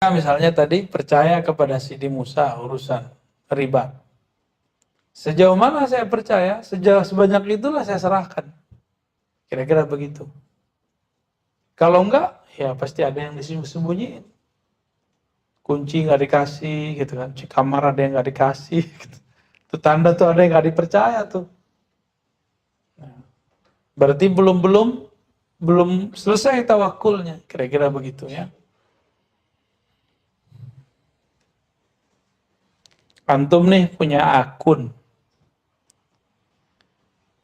Misalnya tadi percaya kepada Sidi Musa urusan riba. Sejauh mana saya percaya, sejauh sebanyak itulah saya serahkan. Kira-kira begitu. Kalau enggak, ya pasti ada yang disembunyiin. Kunci nggak dikasih, gitu kan. Kunci kamar ada yang nggak dikasih. Gitu. Itu tanda tuh ada yang nggak dipercaya tuh. Nah, berarti belum selesai tawakulnya. Kira-kira begitu ya. Antum nih punya akun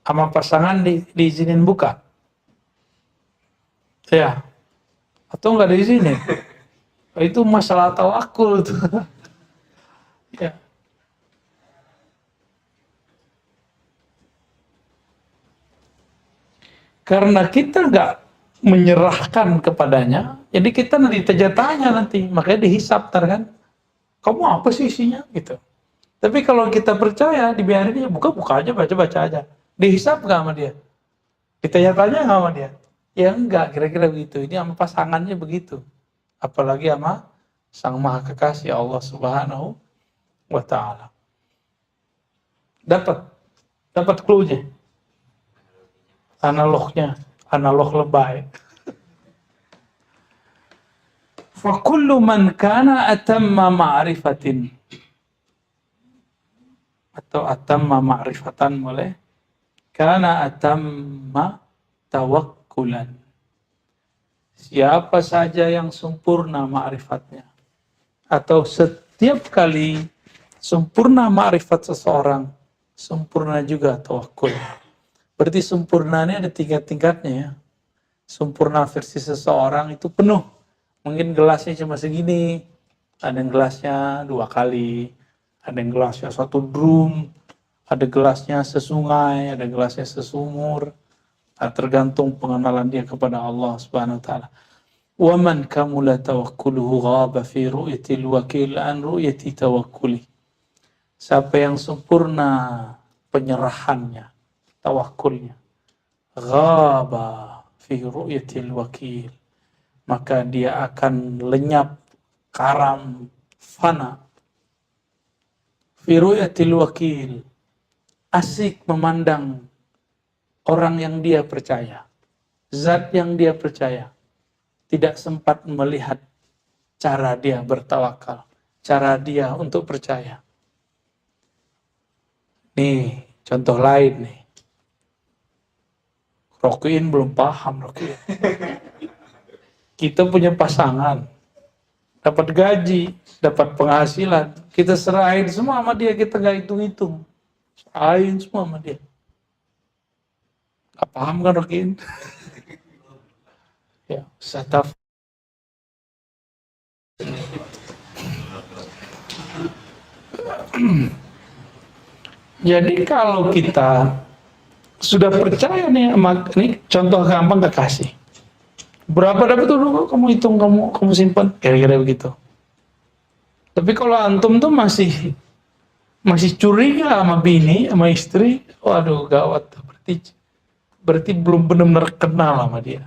sama pasangan diizinin buka, ya, atau nggak diizinin, itu masalah tawakul tuh. Ya. Karena kita nggak menyerahkan kepadanya, jadi kita nanti tanya nanti, makanya dihisap kan, kamu apa sih isinya gitu. Tapi kalau kita percaya, dibiarin dia buka aja, baca aja, dihisap nggak sama dia, ditanya-tanya nggak sama dia, ya enggak, kira-kira begitu. Ini sama pasangannya begitu, apalagi sama Sang Maha Kekasih Allah Subhanahu wa Ta'ala. Dapat clue-nya, analog lebay. Fa kullu man kana atamma ma'rifatin, atau atamma ma'rifatan boleh, kana atamma tawakkulan. Siapa saja yang sempurna ma'rifatnya, atau setiap kali sempurna ma'rifat seseorang, sempurna juga tawakkul. Berarti sempurna ini ada tingkat-tingkatnya ya. Sempurna versi seseorang itu penuh. Mungkin gelasnya cuma segini, ada yang gelasnya 2 kali, ada yang gelasnya 1 drum, ada gelasnya sesungai, ada gelasnya sesumur. Tergantung pengenalan dia kepada Allah Subhanahu wa Ta'ala. Wa man kamula tawakkuluhu ghaba fi ru'yatil wakil an ru'yati tawakkuli. Siapa yang sempurna penyerahannya, tawakkulnya, ghaba fi ru'yatil wakil, maka dia akan lenyap, karam, fana. Fi ru'yatil wakil, asik memandang orang yang dia percaya, zat yang dia percaya, tidak sempat melihat cara dia bertawakal, cara dia untuk percaya. Nih, contoh lain nih. Rokiin belum paham, Rokiin. Kita punya pasangan, dapat gaji, dapat penghasilan, kita serahin semua sama dia, kita nggak hitung-hitung. Serahin semua sama dia. Gak paham kan, Rokiin? Ya, sataf. Jadi kalau kita sudah percaya nih, ini contoh gampang kekasih. Berapa dapat dulu, kamu hitung, kamu simpan, kira-kira begitu. Tapi kalau antum tuh masih curiga sama bini, sama istri, waduh gawat. Berarti belum benar-benar kenal sama dia.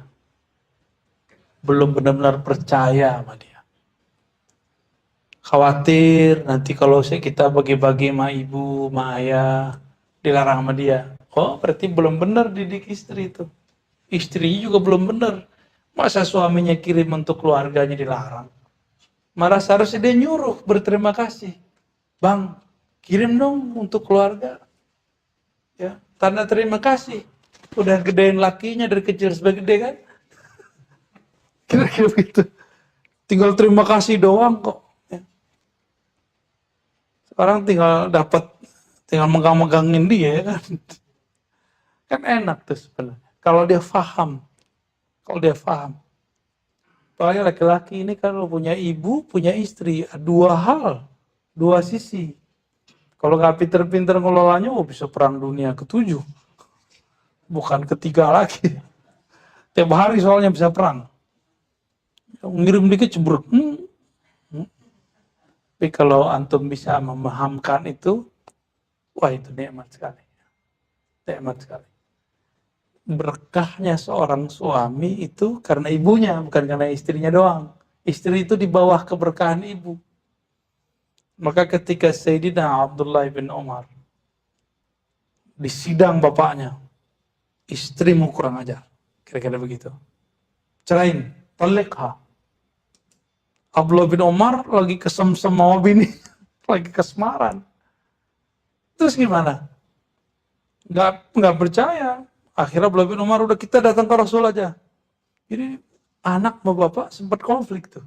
Belum benar-benar percaya sama dia. Khawatir nanti kalau kita bagi-bagi sama ibu, sama ayah, dilarang sama dia. Oh, berarti belum benar didik istri itu. Istrinya juga belum benar. Masa suaminya kirim untuk keluarganya dilarang? Malah seharusnya dia nyuruh, berterima kasih. Bang, kirim dong untuk keluarga. Ya, tanda terima kasih. Udah gedein lakinya dari kecil sampai gede kan? Kira-kira begitu. Tinggal terima kasih doang kok. Ya. Sekarang tinggal megang-megangin dia ya kan. Kan enak tuh sebenarnya. Kalau dia paham. Apalagi laki-laki ini kalau punya ibu, punya istri, 2 hal, 2 sisi. Kalau nggak pinter-pinter ngelolanya, bisa perang dunia ke-7. Bukan ke-3 lagi. Tiap hari soalnya bisa perang. Ngirim dikit cebrut. Tapi kalau antum bisa memahamkan itu, wah itu nikmat sekali. Nikmat sekali. Berkahnya seorang suami itu karena ibunya, bukan karena istrinya doang. Istri itu di bawah keberkahan ibu. Maka ketika Sayyidina Abdullah bin Umar disidang bapaknya, istrimu kurang ajar, kira-kira begitu, cerain, talikha. Abdullah bin Umar lagi kesemsem sama bini, lagi kesemaran. Terus gimana? Nggak percaya. Akhirnya Abdullah bin Umar, udah kita datang ke Rasul aja. Jadi anak sama bapak sempat konflik tuh.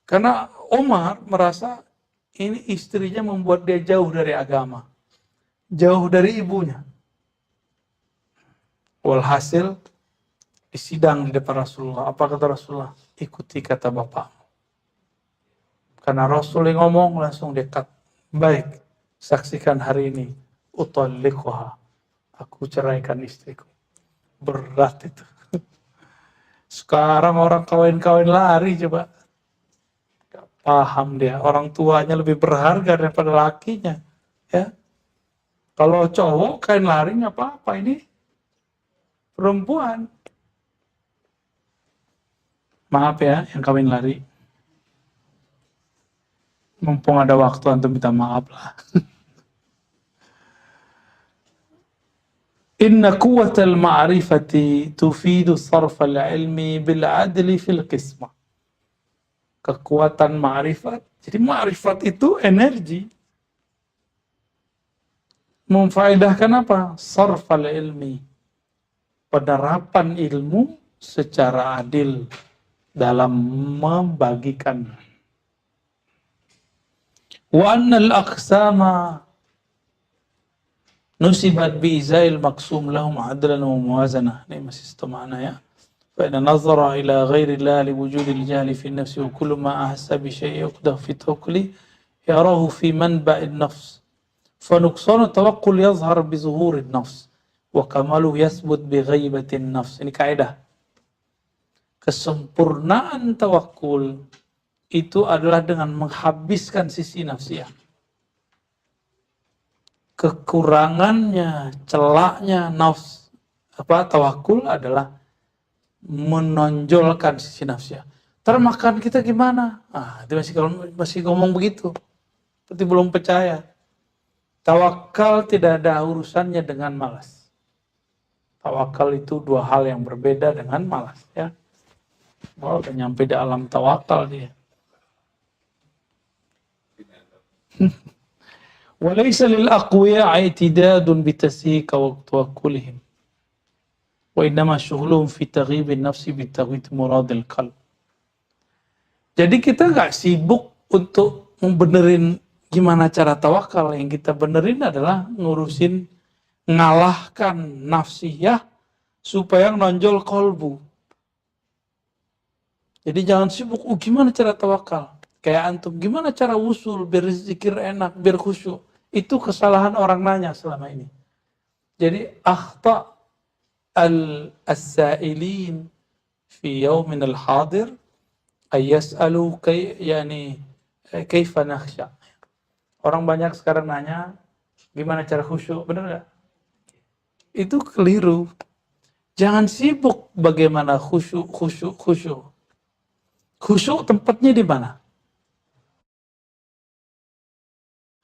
Karena Umar merasa ini istrinya membuat dia jauh dari agama. Jauh dari ibunya. Walhasil disidang di depan Rasulullah. Apa kata Rasulullah? Ikuti kata bapakmu. Karena Rasul yang ngomong langsung dekat. Baik, saksikan hari ini. Utalliquha. Aku ceraikan istriku. Berat itu. Sekarang orang kawin-kawin lari coba. Gak paham dia. Orang tuanya lebih berharga daripada lakinya. Ya. Kalau cowok kain lari nggak apa-apa. Ini perempuan. Maaf ya yang kawin lari. Mumpung ada waktu antum minta maaf lah. Inna quwwatal ma'rifati tufidu sarfal ilmi bil adli fil qismah. Kekuatan ma'rifat. Jadi ma'rifat itu energi. Memfaedahkan apa? Sarfal ilmi. Penerapan ilmu secara adil dalam membagikan. Wa annal aqsama nusibat bi'izail maqsum lahum adlan wa muwazanah. Ini masih satu makna ya. Fa'ina nazara ila ghairillah li wujudil jahli fi nafsi wa kullu ma ahassa bi syai'i yuqdah fi tukli yarahu fi manba'in nafs. Fanuqsanu tawakkul yazhar bi zuhurin nafs wa kamalu yasbut bi ghaibatin nafs. Ini kaidah. Kesempurnaan tawakkul itu adalah dengan menghabiskan sisi nafsiyah. Kekurangannya, celaknya nafs tawakul adalah menonjolkan sisi nafsiyah. Termakan kita gimana? Itu masih ngomong begitu. Seperti belum percaya. Tawakal tidak ada urusannya dengan malas. Tawakal itu dua hal yang berbeda dengan malas, ya. Udah nyampe di alam tawakal dia. Walaysa lil aqwiya i'tidadun bitasika wa tawakkulihim. Wa innama syughluhum fi taghibin nafsi bi taghwit muradil qalb. Jadi kita nggak sibuk untuk membenerin gimana cara tawakal. Yang kita benerin adalah ngurusin ngalahkan nafsiyah supaya nonjol kolbu. Jadi jangan sibuk, gimana cara tawakal? Kayak antum, gimana cara wusul biar zikir enak, biar khusyuk? Itu kesalahan orang nanya selama ini. Jadi akhta al-sa'ilin fi yawmin al-hadir ay yas'alu kaifa nakhsha. Orang banyak sekarang nanya, gimana cara khusyuk? Benar nggak? Itu keliru. Jangan sibuk bagaimana khusyuk. Khusyuk tempatnya di mana?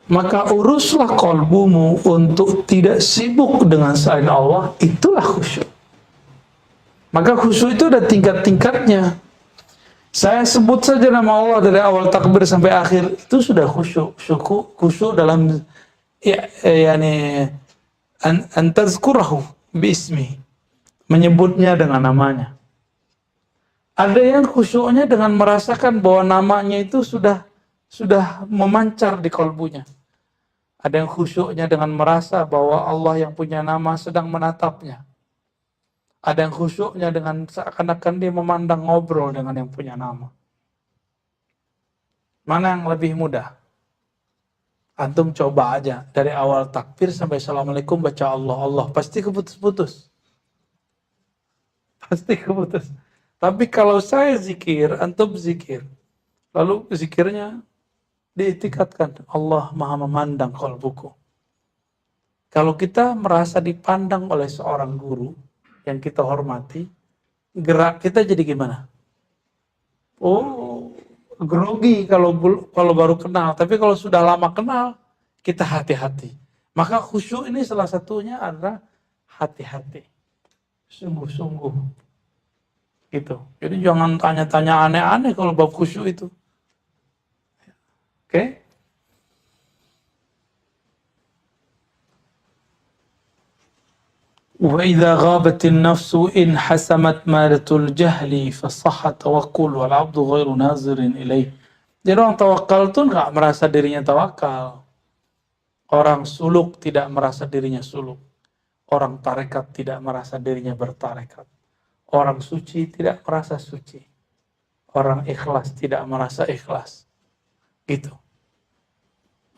Maka uruslah kolbumu untuk tidak sibuk dengan selain Allah, itulah khusyuk. Maka khusyuk itu ada tingkat-tingkatnya. Saya sebut saja nama Allah dari awal takbir sampai akhir, itu sudah khusyuk. Khusyuk dalam antazkurahu biismi, menyebutnya dengan namanya. Ada yang khusyuknya dengan merasakan bahwa namanya itu sudah memancar di kolbunya. Ada yang khusyuknya dengan merasa bahwa Allah yang punya nama sedang menatapnya. Ada yang khusyuknya dengan seakan-akan dia memandang ngobrol dengan yang punya nama. Mana yang lebih mudah? Antum coba aja dari awal takbir sampai assalamualaikum baca Allah, pasti keputus-putus. Pasti keputus. Tapi kalau saya zikir, antum zikir, lalu zikirnya diitikatkan, Allah maha memandang qalbuku. Kalau kita merasa dipandang oleh seorang guru yang kita hormati, gerak kita jadi gimana? Oh, grogi kalau baru kenal, tapi kalau sudah lama kenal, kita hati-hati. Maka khusyuk ini salah satunya adalah hati-hati, sungguh-sungguh, gitu. Jadi jangan tanya-tanya aneh-aneh kalau bab khusyuk itu. Oke? وإذا غابت النفس إن حسمت مادة الجهل فصح التوكل والعبد غير ناظر إليه. Jadi orang tawakal tuh nggak merasa dirinya tawakal. Orang suluk tidak merasa dirinya suluk. Orang tarekat tidak merasa dirinya bertarekat. Orang suci tidak merasa suci. Orang ikhlas tidak merasa ikhlas. Gitu.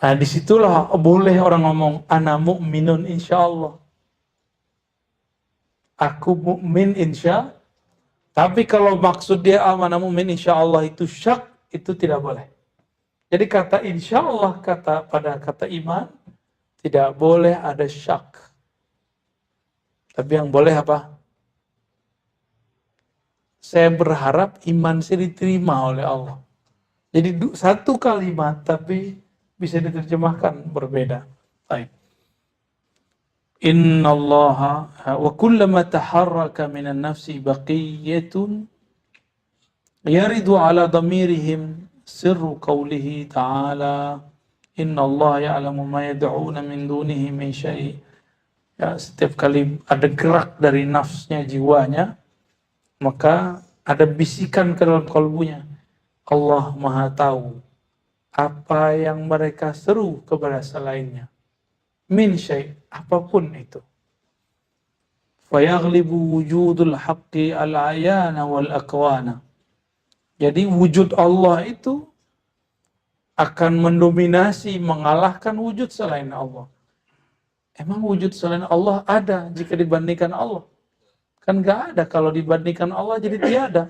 Nah disitulah boleh orang ngomong ana mu'minun insyaallah. Aku mukmin insya. Tapi kalau maksud dia ana mu'min insyaallah itu syak, itu tidak boleh. Jadi kata insyaallah pada kata iman tidak boleh ada syak. Tapi yang boleh apa? Saya berharap iman saya diterima oleh Allah. Jadi satu kalimat tapi bisa diterjemahkan berbeda. Baik. Inna Allah wa kullama taharraka minan nafsi baqiyatun yaridu ala dhamirihim sirru qawlihi ta'ala inna Allah ya'lamu ma yad'una min dunihi min syai'. Ya, setiap kali ada gerak dari nafsnya, jiwanya, maka ada bisikan ke dalam kalbunya. Allah Maha tahu apa yang mereka seru kepada selainnya. Min syai', apapun itu. Fayaghlibu wujudul haqqi al-ayana wal aqwana. Jadi wujud Allah itu akan mendominasi, mengalahkan wujud selain Allah. Emang wujud selain Allah ada jika dibandingkan Allah? Kan gak ada, kalau dibandingkan Allah jadi tiada.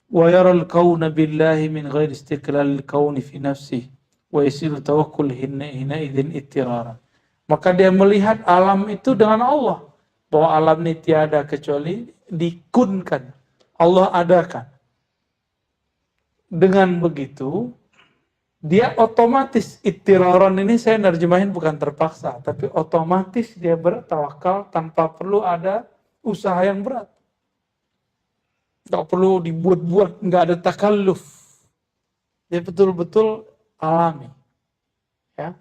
Wa yaral kauna billahi min ghairi istiqlal kauni fi nafsihi wa yasiru tawakkul hina idzin ittirara. Maka dia melihat alam itu dengan Allah, bahwa alam ini tiada kecuali dikunkan, Allah adakan. Dengan begitu dia otomatis ittiraran ini saya nerjemahin bukan terpaksa, tapi otomatis dia bertawakal tanpa perlu ada usaha yang berat. Nggak perlu dibuat-buat, nggak ada takalluf. Dia betul-betul alami. Ya.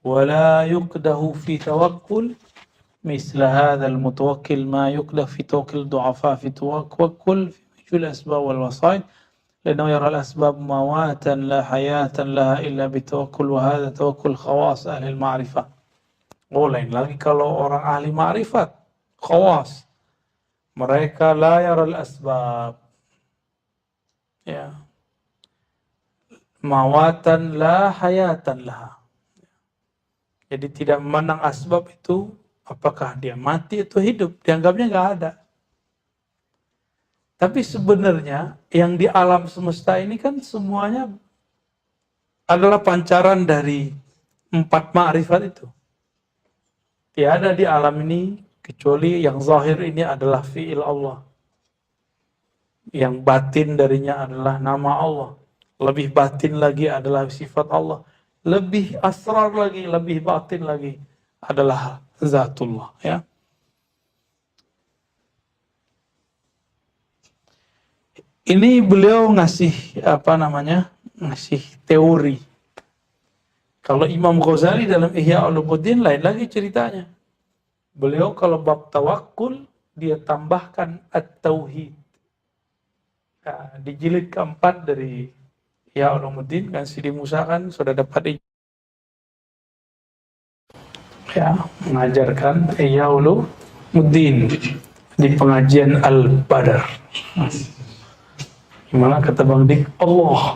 Wala yuqdahu fi tawakkul misla hadha al-mutawakkil ma yuqdah fi tawakkul du'afa fi tawakkul fi mujul asbab wal wasaid. لأنه يرى الأسباب مواتا لا حياة لها إلا بتوكل وهذا توكل خواص أهل المعرفة. Lain lagi kalau orang ahli ma'rifat, khawas, mereka la yaral asbab, ya, mawatan la hayatan laha. Jadi tidak memandang asbab itu apakah dia mati atau hidup, dianggapnya nggak ada. Tapi sebenarnya yang di alam semesta ini kan semuanya adalah pancaran dari 4 ma'rifat itu. Tiada di alam ini kecuali yang zahir ini adalah fi'il Allah. Yang batin darinya adalah nama Allah. Lebih batin lagi adalah sifat Allah. Lebih asrar lagi, lebih batin lagi adalah zatullah, ya. Ini beliau ngasih ngasih teori. Kalau Imam Ghazali dalam Ihya Ulumuddin lain lagi ceritanya. Beliau kalau bab tawakkul dia tambahkan at-tauhid. Nah, di jilid keempat dari Ihya Ulumuddin kan Sidi Musa kan sudah dapat mengajarkan Ihya Ulumuddin di pengajian Al-Badar. Gimana kata Bang Dik? Allah.